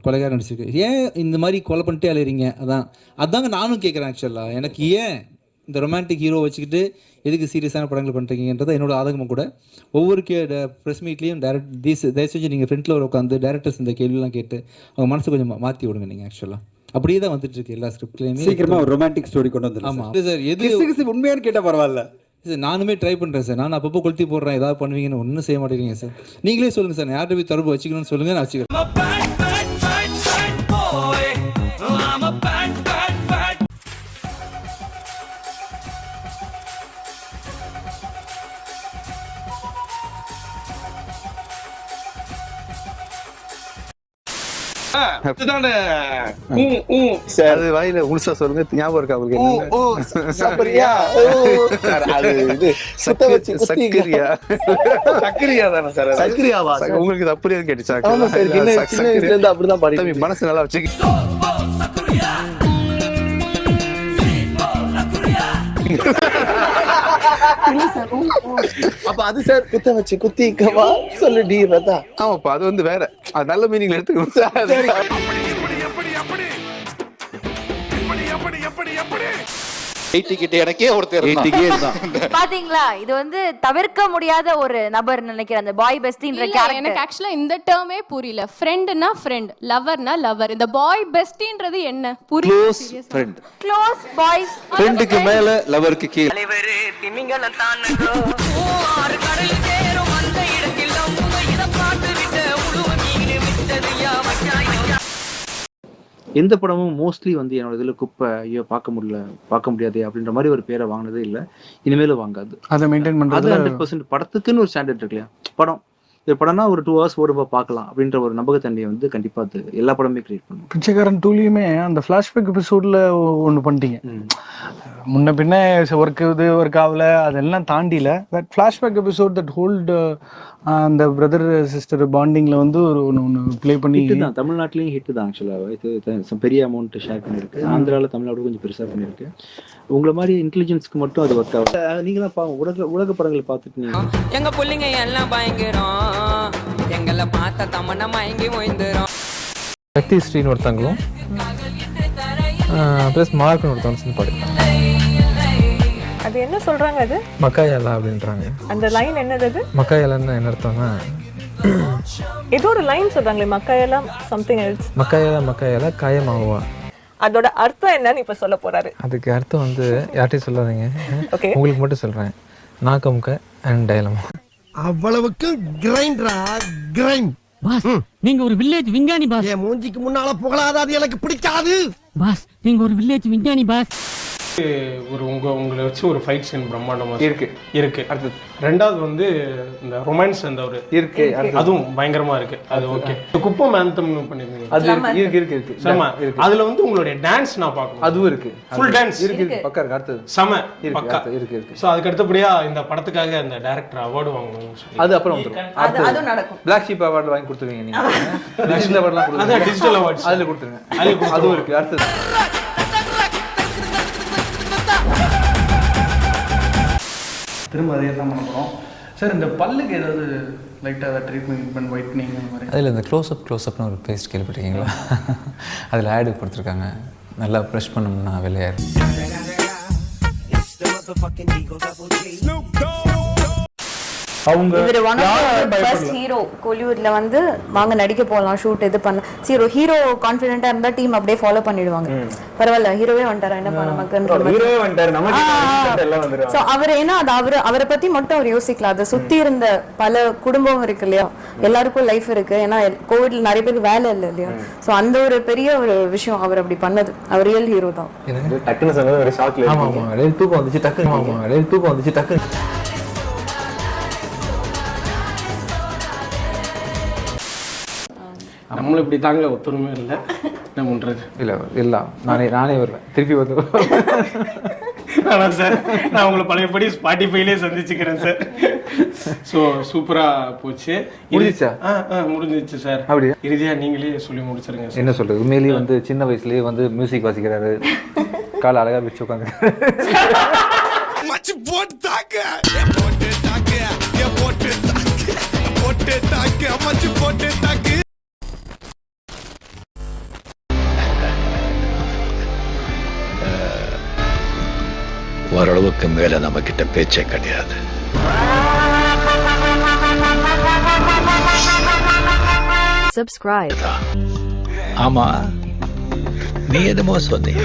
கொலைகாரன் நடிச்சிருக்கு. ஏன் இந்த மாதிரி கொலை பண்ணிட்டே அலையிறீங்க? அதாங்க நானும் கேட்குறேன். ஆக்சுவலாக எனக்கு ஏன் இந்த ரொமான்டிக் ஹீரோ வச்சுக்கிட்டு எதுக்கு சீரியஸான படங்கள் பண்ணுறீங்கன்றது என்னோட ஆதங்கமும் கூட. ஒவ்வொரு ப்ரெஸ் மீட்லேயும் தயவு செஞ்சு நீங்கள் ஃப்ரண்ட்டில் உட்காந்து டேரக்டர்ஸ் இந்த கேள்விலாம் கேட்டு அவங்க மனசு கொஞ்சம் மாற்றி விடுங்க. நீங்கள் ஆக்சுவலாக அப்படியே தான் வந்துட்டு இருக்கு எல்லா ஸ்கிரிப்ட்லேயுமே. சீக்கிரமாக ஒரு ரொமான்டிக் ஸ்டோரி கொண்டு வந்து. ஆமாம் சார், எது உண்மையானு கேட்டால் பரவாயில்ல சார். நானுமே ட்ரை பண்ணுறேன் சார். நான் அப்பப்போ கொளுத்தி போடுறேன், ஏதாவது பண்ணுவீங்கன்னு ஒன்றும் செய்ய மாட்டேங்கிறீங்க சார். நீங்களே சொல்லுங்கள் சார், யார்கிட்ட போய் தொடர்பு வச்சுக்கணும்னு சொல்லுங்கள், நான் வச்சுக்கிறேன். அது வாயில முழுசா சொல்லுங்க, ஞாபகம் இருக்கா உங்களுக்கு? சக்கரியாவா? உங்களுக்கு அப்படியே கேட்டுச்சா? அப்படிதான் மனசு நல்லா வச்சு. அப்ப அது சார் குத்த வச்சு குத்திக்கவா சொல்லுடி ரதா. ஆமாப்பா, அது வந்து வேற, அது நல்ல மீனிங்ல எடுத்துக்கணும் சார். பாத்தீங்களா, இது வந்து தவிர்க்க முடியாத ஒரு நபர் நினைக்கிறேன், அந்த பாய் பெஸ்டின்ற கேரக்டர். எனக்கு ஆக்சுவலா இந்த டேர்மே புரியல. ஃப்ரெண்ட்னா ஃப்ரெண்ட், லவர்னா லவர். இந்த பாய் பெஸ்டின்றது என்ன புரியல. க்ளோஸ் ஃப்ரெண்ட், க்ளோஸ் பாய்ஸ், ஃப்ரெண்டுக்கு மேல லவருக்கு கீழ. தலைவரே திமிங்கல தானோ ஆறு கடல் சேரும் அந்த இடத்தில் இத பாட்டு விட்ட உழுவ மீன் விட்டதையா மச்சாய். எந்த படமும் மோஸ்ட்லி வந்து என்னோட இதில் குப்பை, ஐயோ பார்க்க முடியாது அப்படின்ற மாதிரி ஒரு பேரை வாங்கினதே இல்லை, இனிமேலும் வாங்காது. அதை மெயின்டைன் பண்ணுறது 100%. படத்துக்குன்னு ஒரு ஸ்டாண்டர்ட் இருக்கு இல்லையா? இது படம்னா ஒரு 2 hours ஓடுப்பா பார்க்கலாம் அப்படின்ற ஒரு நம்பகத்தன்மையை வந்து கண்டிப்பாக அது எல்லா படமே கிரியேட் பண்ணும். பிச்சைக்காரன் 2லையுமே அந்த ஃப்ளாஷ்பேக் எபிசோடில் ஒன்று பண்ணிட்டீங்க. முன்ன பின்ன ஒர்க் ஆகல, அதெல்லாம் தாண்டில that flashback episode that hold அந்த பிரதர் சிஸ்டர் பாண்டிங்கில் வந்து ஒன்று ப்ளே பண்ணி தான். தமிழ்நாட்டிலையும் ஹிட்டு தான் ஆக்சுவலாக. இது பெரிய அமௌண்ட் ஷேர் பண்ணியிருக்கு. ஆந்திராவில் தமிழ்நாடு கொஞ்சம் பெருசாக பண்ணியிருக்கு. உங்களை மாதிரி இன்டெலிஜென்ஸ்க்கு மட்டும் அது ஒர்க் ஆகும். நீங்களாம் உலக படங்களை பார்த்துட்டு எங்க பிள்ளைங்க எல்லாம் பயங்கரம், எங்களை பார்த்த தமன மயங்கி ஓய்ந்துரும். சக்தி ஸ்ரீன்னு ஒருத்தங்களும் ப்ளஸ் மார்க்னு ஒருத்தவங்க பாடிப்பாங்க. அது என்ன சொல்றாங்க? அது மக்காயலா அப்படின்றாங்க. அந்த லைன் என்னது? அது மக்காயலான்னு என்ன அர்த்தம்னா, ஏதோ ஒரு லைன் சொல்றாங்களே, மக்காயலா சம்திங் எல்ஸ். மக்காயலா காயமாவா, அதோட அர்த்தம் என்னன்னு இப்ப சொல்ல போறாரு. அதுக்கு அர்த்தம் வந்து யார்ட்டையும் சொல்லாதீங்க, உங்களுக்கு மட்டும் சொல்றேன். Nakka Mukka and dilemma. அவ்வளவுக்கு கிரைண்டரா கிரைண்ட் பாஸ். நீங்க ஒரு வில்லேஜ் விஞ்ஞானி பாஸ். என் மூஞ்சிக்கு முன்னால புகழாத, அது எனக்கு பிடிக்காது பாஸ். நீங்க ஒரு வில்லேஜ் விஞ்ஞானி பாஸ். உங்களை வச்சு ஒரு ஃபைட் சீன் பிரம்மாண்டமா இருக்கு. அடுத்தது ரெண்டாவது வந்து இந்த ரொமான்ஸ் அந்த ஒரு இருக்கு, அதுவும் பயங்கரமா இருக்கு. அது ஓகே. குப்பம் ஆந்தம் பண்ணிருந்தீங்க, அது இருக்கு. சம அதுல வந்து உங்களுடைய டான்ஸ் நான் பார்க்கணும். அதுவும் இருக்கு, ஃபுல் டான்ஸ் இருக்கு. பக்கா இருக்கு. அடுத்தது சம பக்கா இருக்கு. சோ அதுக்கு அடுத்தபடியா இந்த படத்துக்காக அந்த டைரக்டர் அவார்டு வாங்கணும். அது அப்புறம் வந்துரும். அது நடக்கும். பிளாக் ஷீப் அவார்டு வாங்கி கொடுத்துருவீங்க நீங்க. டிஜிட்டல் அவார்ட்லாம் கொடுங்க. அதான் டிஜிட்டல் அவார்ட்ஸ் அதுல கொடுத்துருங்க. அதுவும் இருக்கு. அடுத்தது திரும்ப அதே தான் பண்ண போகிறோம் சார். இந்த பல்லுக்கு ஏதாவது லைட்டாக ட்ரீட்மெண்ட் ஒயிட்னிங் அந்த மாதிரி? அதில் இந்த க்ளோஸ்அப்னு ஒரு பேஸ்ட் கேள்விப்பட்டிருக்கீங்களா? அதில் ஆடு கொடுத்துருக்காங்க. நல்லா ப்ரெஷ் பண்ணோம்னா வெளியாயிரும். இவர் ஒன் ஆஃப் ஃபர்ஸ்ட் ஹீரோ கோலிவுட்ல வந்து வாங்க நடிக்க போகலாம், ஷூட் இது பண்ணலாம். ஹீரோ கான்ஃபிடென்ட்டா இருந்தா டீம் அப்படியே ஃபாலோ பண்ணிடுவாங்க. பரவாயில்ல, ஹீரோவே வந்துட்டாரா, என்ன பண்ண நமக்கு. சோ அவர் ஏன்னா அது அவரை பத்தி மட்டும் அவர் யோசிக்கலாம். அதை சுத்தி இருந்த பல குடும்பம் இருக்கு இல்லையா, எல்லாருக்கும் லைஃப் இருக்கு. ஏன்னா கோவிட்ல நிறைய பேருக்கு வேலை இல்லை இல்லையா. சோ அந்த ஒரு பெரிய ஒரு விஷயம் அவர் அப்படி பண்ணது. அவர் ரியல் ஹீரோ தான். டக்குன்னு சொன்னது ஒரு ஷாக்ல. ஆமா, தூக்கம் வந்துச்சு டக்கு. நம்மளும் இப்படி தாங்க, ஒத்துருமே இல்லை. என்ன பண்றது? இல்லை நானே வருவேன், திருப்பி வந்துடுவேன். ஆனால் சார், நான் உங்களை பழையபடி ஸ்பாட்டிஃபைலே சந்திச்சுக்கிறேன் சார். ஸோ சூப்பராக போச்சு. முடிஞ்சிச்சு சார். அப்படியே இறுதியாக நீங்களே சொல்லி முடிச்சிருங்க. என்ன சொல்றது, உண்மையிலேயே வந்து சின்ன வயசுலேயே வந்து மியூசிக் வாசிக்கிறாரு. காலை அழகாக வச்சு உட்காந்து ஓரளவுக்கு மேல நம்ம கிட்ட பேச்சே கிடையாது. Subscribe. ஆமா, நீ என்னமோ சொன்னீங்க.